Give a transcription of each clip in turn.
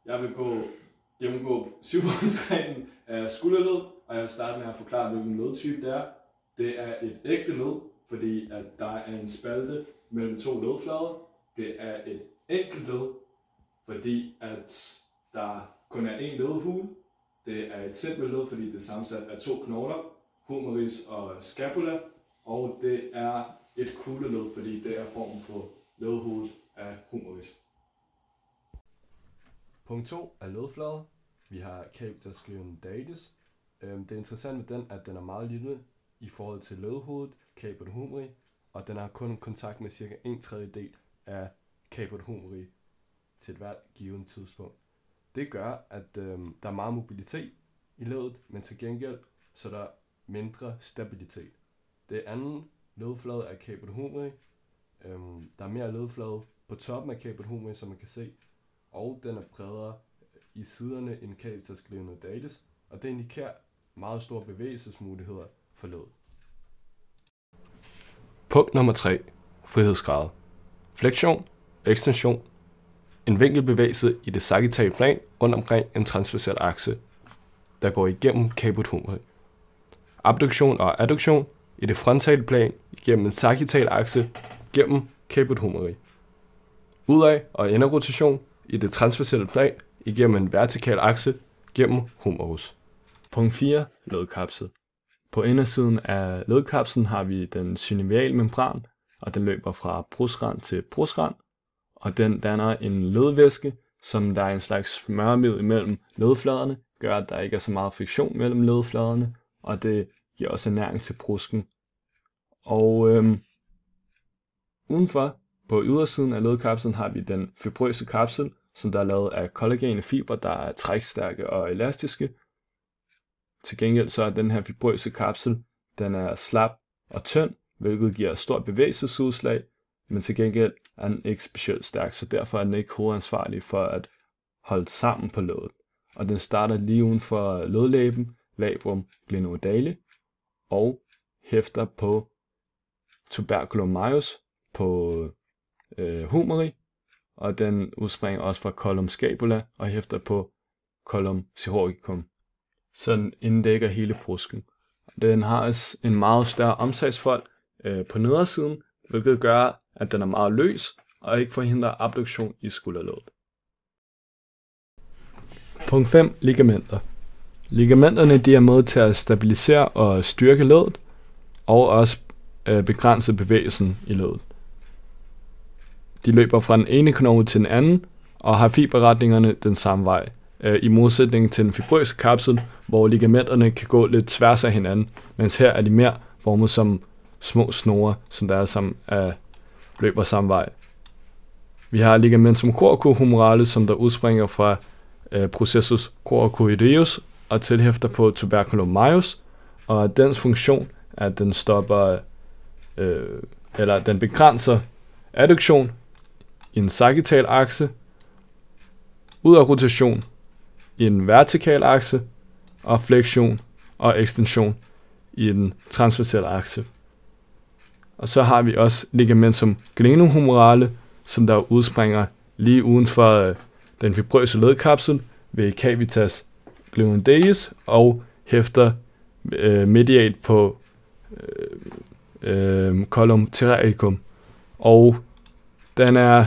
Jeg vil gennemgå 7-punktsreglen af skulderled, og jeg vil starte med at forklare, hvilken ledtype det er. Det er et ægte led, fordi at der er en spalte mellem to ledflader. Det er et enkelt led, fordi at der kun er én ledhule. Det er et simpelt led, fordi det er sammensat af to knogler, humerus og scapula. Og det er et kugleled, fordi det er formen på ledhovedet af humerus. Punkt 2 er ledflade. Vi har capitis glenoidalis. Det er interessant med den, at den er meget lille i forhold til ledhovedet, caput humeri, og den har kun kontakt med cirka 1/3 af caput humeri til et hvert givet tidspunkt. Det gør, at der er meget mobilitet i ledet, men til gengæld så er der mindre stabilitet. Det anden ledflade er caput humeri. Der er mere ledflade på toppen af caput humeri, som man kan se, og den er bredere i siderne end capitis glenoidalis, og det indikerer meget store bevægelsesmuligheder for ledet. Punkt nummer 3. Frihedsgrader. Flexion, ekstension, en vinkelbevægelse i det sagittale plan rundt omkring en transversal akse, der går igennem caput humeri. Abduktion og adduktion i det frontale plan igennem en sagittal akse gennem caput humeri. Udad- og inderrotation i det transversale plan igennem en vertikal akse gennem humerus. Punkt 4. Ledkapsel. På indersiden af ledkapslen har vi den synoviale membran, og den løber fra bruskrand til bruskrand, og den danner en ledvæske, som der er en slags smørmiddel mellem ledfladerne, gør at der ikke er så meget friktion mellem ledfladerne, og det giver også næring til brusken. Og udenfor, på ydersiden af ledkapslen, har vi den fibrøse kapsel, som der er lavet af kollagene fibre, der er trækstærke og elastiske. Til gengæld så er den her fibrøse kapsel, den er slap og tynd, hvilket giver stort bevægelsesudslag, men til gengæld er den ikke specielt stærk, så derfor er den ikke hovedansvarlig for at holde sammen på ledet. Og den starter lige uden for ledlæben, labrum glenoidale, og hæfter på tuberculum majus på humeri, og den udspringer også fra column scapula og hæfter på column chirurgicum. Så den inddækker hele brusken. Den har også en meget større omsagsfold på nedersiden, hvilket gør, at den er meget løs og ikke forhindrer abduktion i skulderledet. Punkt 5. Ligamenter. Ligamenterne de er med til at stabilisere og styrke ledet, og også begrænse bevægelsen i ledet. De løber fra den ene knogle til den anden, og har fiberretningerne den samme vej, i modsætning til den fibrøse kapsel, hvor ligamenterne kan gå lidt tværs af hinanden, mens her er de mere formet som små snore, som der er sammen løber samme vej. Vi har ligamentum coracohumeralis, som der udspringer fra processus coracoideus og tilhæfter på tuberculum majus, og dens funktion er, at den stopper eller den begrænser adduktion i en sagittal akse, ud af rotation i en vertikal akse, og fleksion og ekstension i en transversal akse. Og så har vi også ligamentum glenohumerale, som der udspringer lige uden for den fibrøse ledkapsel ved capitis glenoidalis og hæfter medialt på column chirurgicum. Og den er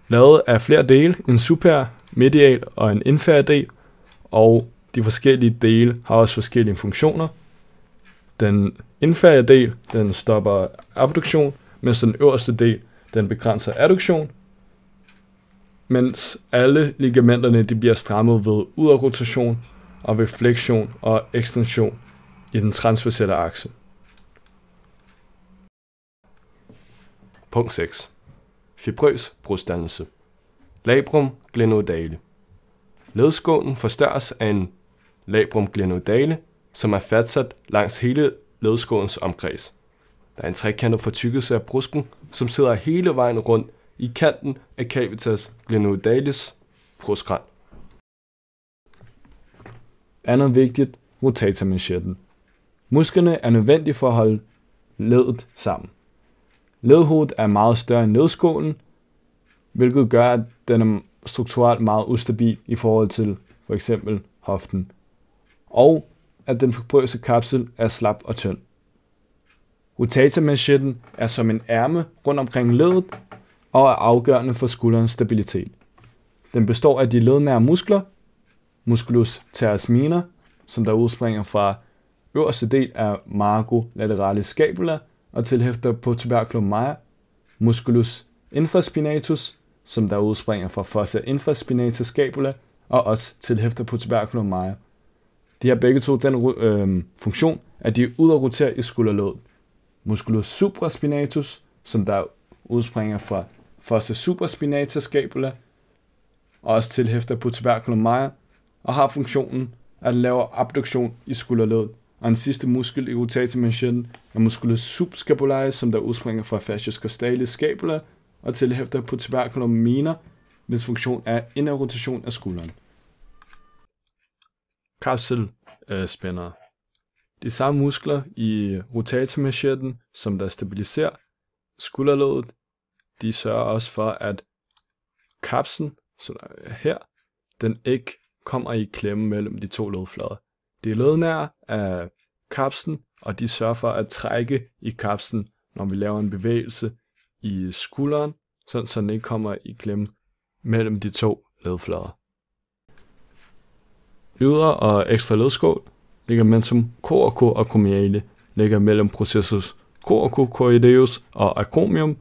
lavet af flere dele, en super, medial og en inferior del, og de forskellige dele har også forskellige funktioner. Den inferior del, den stopper abduktion, mens den øverste del, den begrænser adduktion, mens alle ligamenterne de bliver strammet ved udadrotation og ved fleksion og ekstension i den transversale akse. Punkt 6. Fibrøs brustdannelse. Labrum glenoidale. Ledskålen forstørres af en labrum glenoidale, som er fastsat langs hele ledskålens omkreds. Der er en trekantet fortykkelse af brusken, som sidder hele vejen rundt i kanten af capitis glenoidalis bruskrand. Andet vigtigt, rotatormanchetten. Musklerne er nødvendige for at holde ledet sammen. Ledhovedet er meget større end ledskålen, hvilket gør, at den er strukturelt meget ustabil i forhold til for eksempel hoften, og at den fibrøse kapsel er slap og tynd. Rotatormanchetten er som en ærme rundt omkring leddet og er afgørende for skulderens stabilitet. Den består af de lednære muskler, musculus teres minor, som der udspringer fra øverste del af margo lateralis scapula og tilhæfter på tuberculum major, musculus infraspinatus, som der udspringer fra fossa infraspinatus scapula og også tilhæfter på tuberculum major. De har begge to den funktion, at de udroterer i skulderledet. Musculus supraspinatus, som der udspringer fra fossa supraspinatus scapula og også tilhæfter på tuberculum major, og har funktionen at lave abduktion i skulderledet. Og en sidste muskel i rotatormanchetten er musculus subscapularis, som der udspringer fra fascius costalis scapula og tilhæfter på tuberculum minor, hvis funktion er inderrotation af skulderen. Kapselspændere. De samme muskler i rotatormanchetten, som der stabiliserer skulderledet, de sørger også for, at kapslen, så der er her, den ikke kommer i klemme mellem de to ledflader. De er lednære af kapslen, og de sørger for at trække i kapslen, når vi laver en bevægelse i skulderen, så den ikke kommer i klemme mellem de to ledflader. Ydre og ekstra ledskål, ligamentum coracoacromiale, ligger mellem processus coracocoideus og acromium,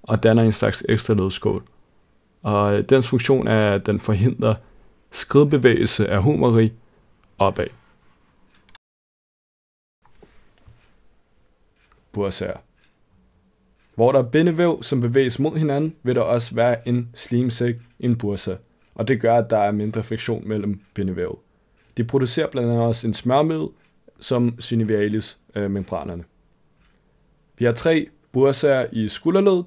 og danner en slags ekstra ledskål. Og dens funktion er, at den forhindrer skridbevægelse af humeri opad. Bursaer. Hvor der er bindevæv, som bevæges mod hinanden, vil der også være en slimsæk i en bursa, og det gør, at der er mindre friktion mellem bindevæv. De producerer blandt andet også en smørmiddel, som synovialis membranerne. Vi har 3 bursaer i skulderledet.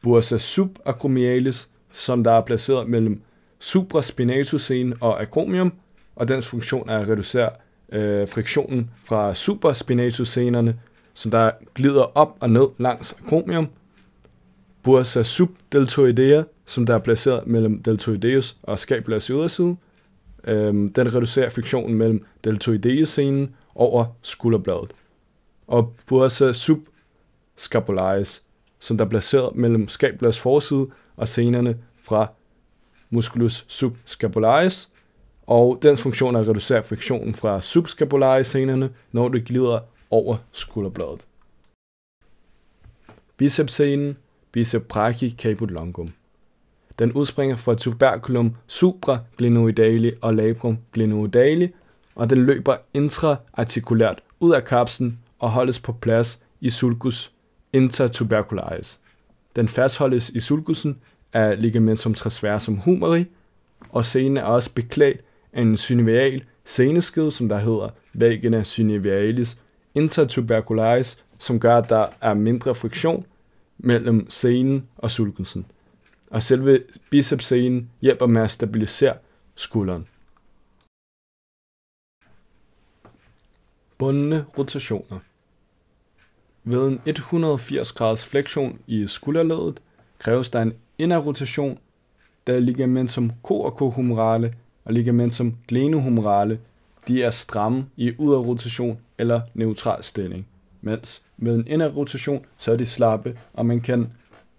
Bursa subacromialis, som der er placeret mellem supraspinatusscenen og acromium, og dens funktion er at reducere friktionen fra supraspinatusscenerne, som der glider op og ned langs acromium. Bursa subdeltoidea, som der er placeret mellem deltoideus og scapulas yderside. Den reducerer friktionen mellem deltoideus-scenen over skulderbladet. Og bursa subscapularis, som der er placeret mellem scapulas forside og scenerne fra musculus subscapularis, og dens funktion er at reducere friktionen fra subscapularis-scenerne, når det glider over skulderbladet. Bicepsscenen, bicep brachii caput longum. Den udspringer fra tuberculum supraglenoidali og labrum glenoidali, og den løber intraartikulært ud af kapslen og holdes på plads i sulcus intertubercularis. Den fastholdes i sulcusen af ligamentum transversum humeri, og scenen er også beklædt af en synovial seneskede, som der hedder vagina synovialis intertubercularis, som gør, at der er mindre friktion mellem scenen og sulcusen. Og selve bicepsscenen hjælper med at stabilisere skulderen. Bundne rotationer. Ved en 180 graders flexion i skulderledet kræves der en inderrotation, da ligamentum coracohumerale og ligamentum glenohumerale de er stramme i yderrotation eller neutral stilling, mens med en inderrotation så er de slappe, og man kan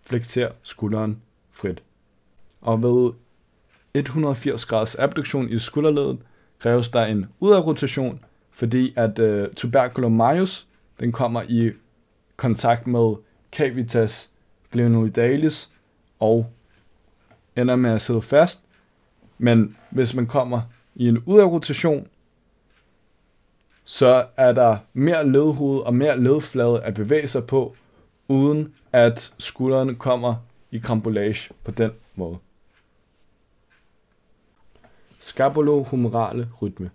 flektere skulderen frit. Og ved 180 graders abduktion i skulderledet kræves der en yderrotation, fordi at tuberculum majus den kommer i kontakt med cavitas glenoidalis og ender med at sidde fast. Men hvis man kommer i en yderrotation, så er der mere ledhoved og mere ledflade at bevæge sig på, uden at skuldrene kommer i crambolage på den måde. Scapulohumerale rytme.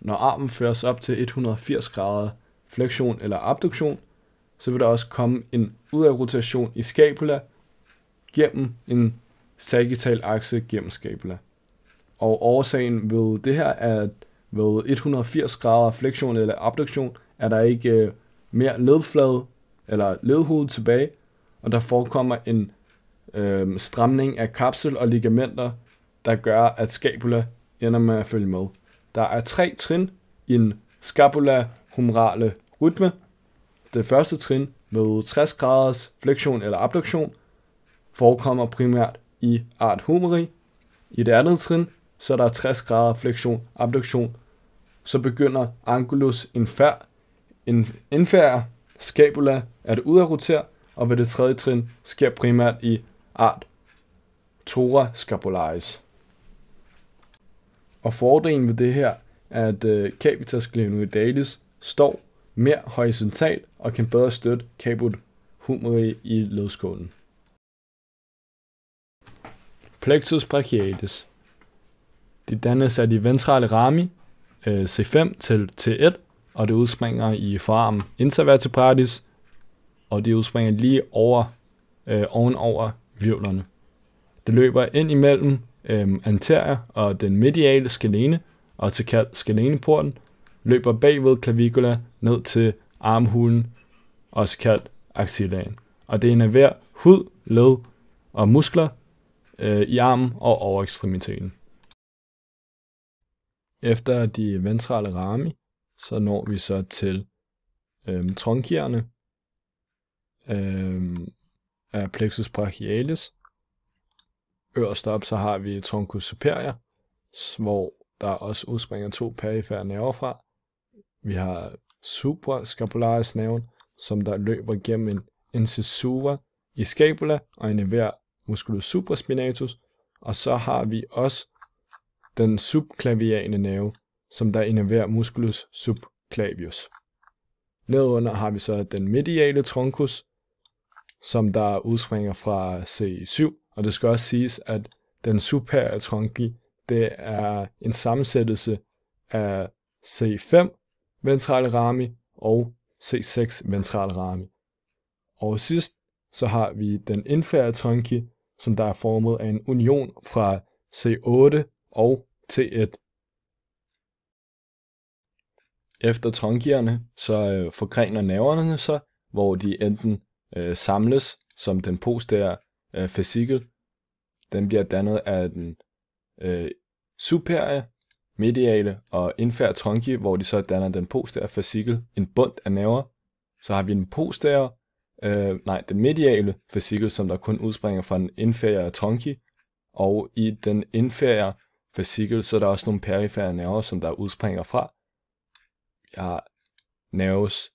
Når armen føres op til 180 grader flexion eller abduktion, så vil der også komme en udadrotation i scapula gennem en sagittal akse gennem scapula. Og årsagen ved det her er, at ved 180 grader flexion eller abduktion er der ikke mere ledflade eller ledhoved tilbage, og der forekommer en stramning af kapsel og ligamenter, der gør, at scapula ender med at følge med. Der er 3 trin i en scapula-humrale rytme. Det første trin med 60 graders flektion eller abduktion forekommer primært i art humeri. I det andet trin, så er der 60 grader flektion, abduktion. Så begynder angulus inferior scapula at udrotere, og ved det tredje trin sker primært i art tora scapularis. Og fordelen ved det her er, at capitas glenoidalis står mere horisontalt og kan bedre støtte caput humeri i ledskålen. Plexus brachialis. De dannes af de ventrale rami C5 til T1, og det udspringer i forarmen intervertebralis, og det udspringer lige ovenover hvirvlerne. Det løber ind imellem anterior og den mediale skalene, og til kaldt skaleneporten, løber bagved clavicula ned til armhulen, også kaldt axillaen. Og det innerverer hud, led og muskler i armen og overekstremiteten. Efter de ventrale rami, så når vi så til tronkierne af plexus brachialis. Øverst op så har vi truncus superior, hvor der også udspringer 2 perifere nerver fra. Vi har suprascapularis nerven, som der løber gennem en incisura i scapula og innerverer musculus supraspinatus, og så har vi også den subclaviane nerve, som der innerverer musculus subclavius. Nedunder har vi så den mediale truncus, som der udspringer fra C7, og det skal også siges, at den superiore trunci, det er en sammensættelse af C5 ventrale rami og C6 ventrale rami. Og sidst så har vi den inferiore trunci, som der er formet af en union fra C8 og T1. Efter trunkierne så forgrener nerverne sig, hvor de enten samles som den posteriore fascikel. Den bliver dannet af den superiore, mediale og inferiore trunci, hvor de så danner den posteriore fascikel, en bund af nerver. Så har vi den mediale fascikel, som der kun udspringer fra den inferiore trunci, og i den inferiore fascikel, så er der også nogle perifere nerver, som der udspringer fra. Vi har nervus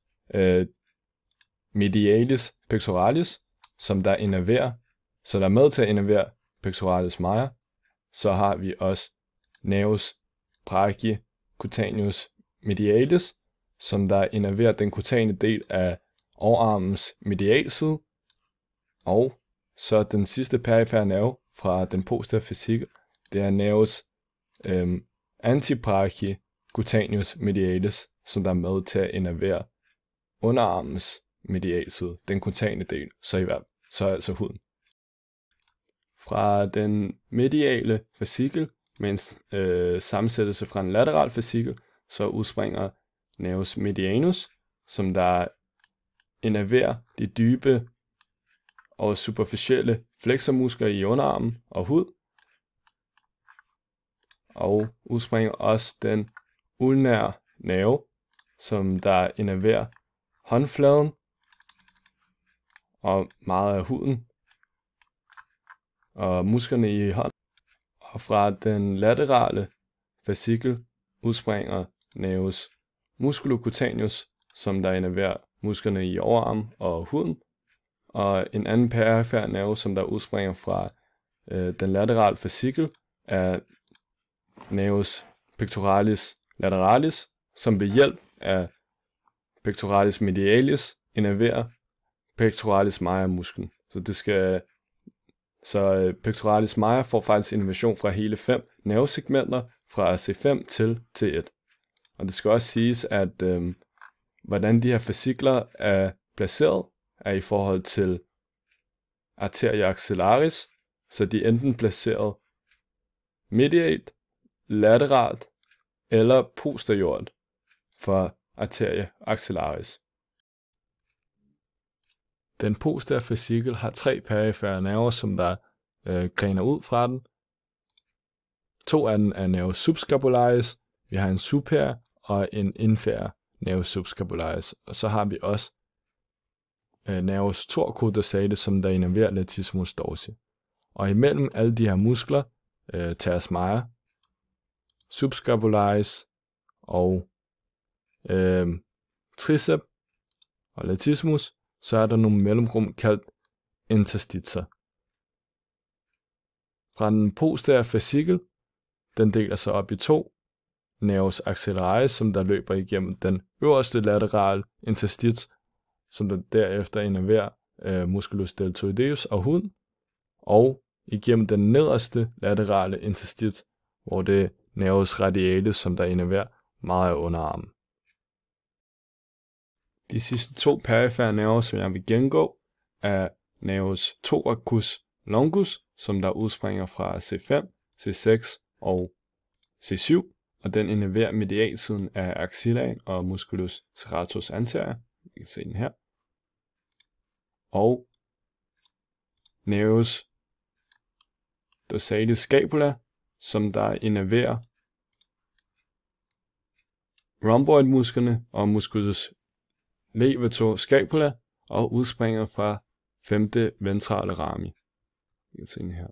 medialis pectoralis, som der innerverer, så der er med til at innervere pectoralis major. Så har vi også nervus brachicutaneus medialis, som der innerverer den kutane del af overarmens medialside. Og så den sidste perifere nerve fra den posteriore fascikel, det er nervus antibrachicutaneus medialis, som der er med til at innervere underarmens medialside, den kutane del, så altså huden. Fra den mediale fascikel med en sammensættelse fra en lateral fascikel, så udspringer nervus medianus, som der innerverer de dybe og superficielle flexormuskler i underarmen og hud, og udspringer også den ulnære nerve, som der innerverer håndfladen og meget af huden og musklerne i hånden. Og fra den laterale fascikel udspringer nervus musculocutaneus, som der innerverer musklerne i overarmen og huden, og en anden perifer nerve, som der udspringer fra den laterale fascikel, er nervus pectoralis lateralis, som ved hjælp af pectoralis medialis innerverer pectoralis major musklen. Så pectoralis major får faktisk innervation fra hele 5 nervesegmenter fra C5 til T1. Og det skal også siges, at hvordan de her fascikler er placeret, er i forhold til arteria axillaris, så de er enten placeret medialt, lateralt eller posteriort for arteria axillaris. Den posterior fascikel har 3 perifere nerver, som der grener ud fra den. 2 af dem er nervus subscapularis. Vi har en superior og en inferior nervus subscapularis. Og så har vi også nervus torquodorsale, som der innerverer latissimus dorsi. Og imellem alle de her muskler, teres major, subscapularis og tricep og latissimus, så er der nogle mellemrum kaldt interstitser. Fra den posterior fascikel, den deler sig op i 2. Nervus acceleraris, som der løber igennem den øverste laterale interstits, som der derefter innerverer musculus deltoideus og huden, og igennem den nederste laterale interstits, hvor det er nervus radialis, som der innerverer meget af underarmen. De sidste 2 perifere nerver, som jeg vil gennemgå, er nervus thoracis longus, som der udspringer fra C5, C6 og C7, og den innerverer medialsiden af axillaen og musculus serratus anterior. I kan se den her. Og nervus dorsalis scapula, som der innerverer rhomboidmusklerne og musculus levator scapula og udspringer fra 5. ventrale rami. I kan se den her.